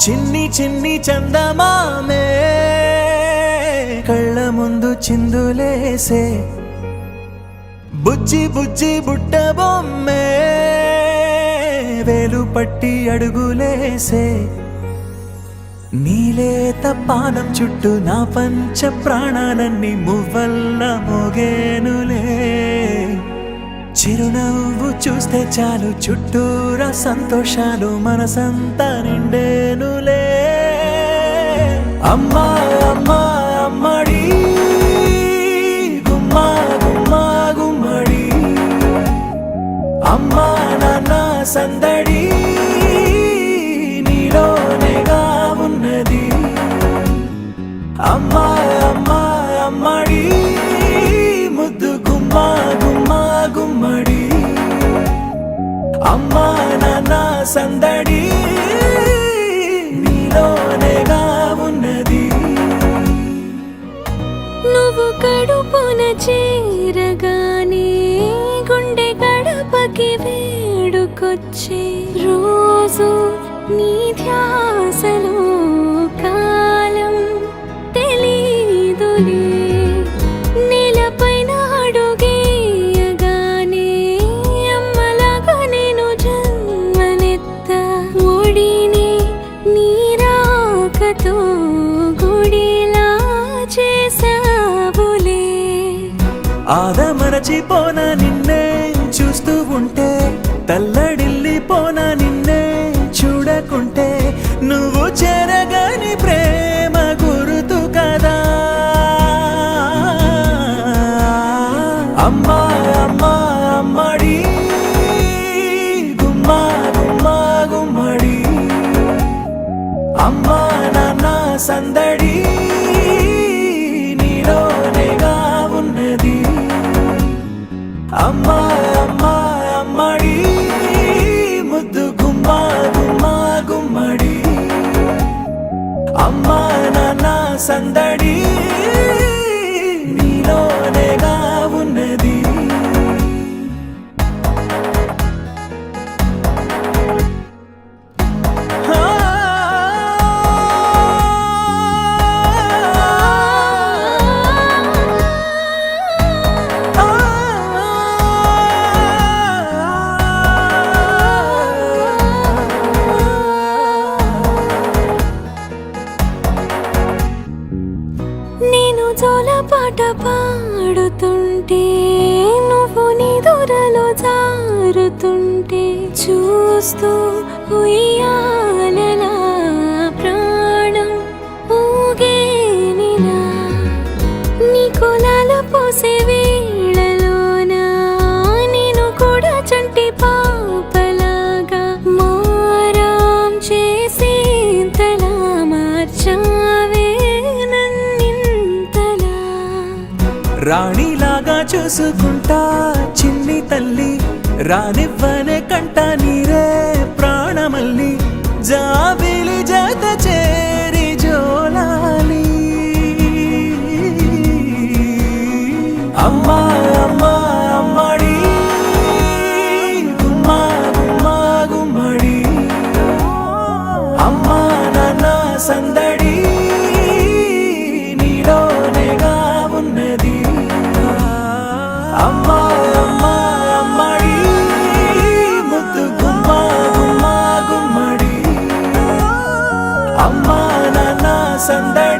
చిన్ని చిన్ని చందమామే కళ్ళ ముందు చిందులేసే బుజ్జి బుజ్జి బుట్ట బొమ్మే వేలు పట్టి అడుగులేసే నీలేత పానం చుట్టూ నా పంచ ప్రాణాలన్నీ మువ్వల్ల మోగేనులే చిరునవ్వు చూస్తే చాలు చుట్టూరా సంతోషాలు మనసంతా నిండేనులే అమ్మా అమ్మా అమ్మడి గుమ్మా గుమ్మా గుమ్మడి అమ్మా నాన్న సందడి నీలోనేగా ఉన్నది అమ్మా అమ్మా అమ్మడి ముద్దు గుమ్మా గుమ్మా గుమ్మడి అమ్మా నాన్న సందడి నీలోనేగా ఉన్నది నువ్వు కడుపున చేరగానే గుండె గడపకి వేడుకొచ్చే రోజు నీ ధ్యాసలో కాలం తెలీదులే నేలపైన అడుగేయగానే అమ్మలాగా నేను జన్మనెత్త ఒడిని నీరాకతో గుడిలా చేసావులే ఆదమరచిపోనా నిన్నే చూస్తూ ఉంటే తల్లడిల్లిపోనా నిన్నే చూడకుంటే నువ్వు చెరగని ప్రేమ గుర్తు కదా అమ్మా అమ్మా అమ్మడి గుమ్మా గుమ్మా గుమ్మడి అమ్మా నాన్న సందడి నీలోనేగా ఉన్నది అమ్మా అమ్మా అమ్మడి ముద్దు గుమ్మా గుమ్మా గుమ్మడి అమ్మా నాన్న సందడి నీలోనేగా ఉన్నది నేను జోలపాట పాడుతుంటే నువ్వు నిదురలో జారుతుంటే చూస్తూ ఉయ్యాలలా ప్రాణం ఊగేనిలా నీ కులాల పోసే వేళలోన నేను కూడా చంటి పాపలాగా మారాం చేసేంతలా మార్చావే రాణిలాగా చూసుకుంటా చిన్ని తల్లి రానివ్వనే కంట నీరే ప్రాణమల్లి జాబిలి జత చేరి జోలాలి అమ్మా అమ్మా అమ్మడి గుమ్మా గుమ్మా గుమ్మడి అమ్మా నాన్న సందడి నీలోనేగా ఉన్నది అమ్మా అమ్మా అమ్మడి ముద్దు గుమ్మా గుమ్మా గుమ్మడి అమ్మా నాన్న సందడి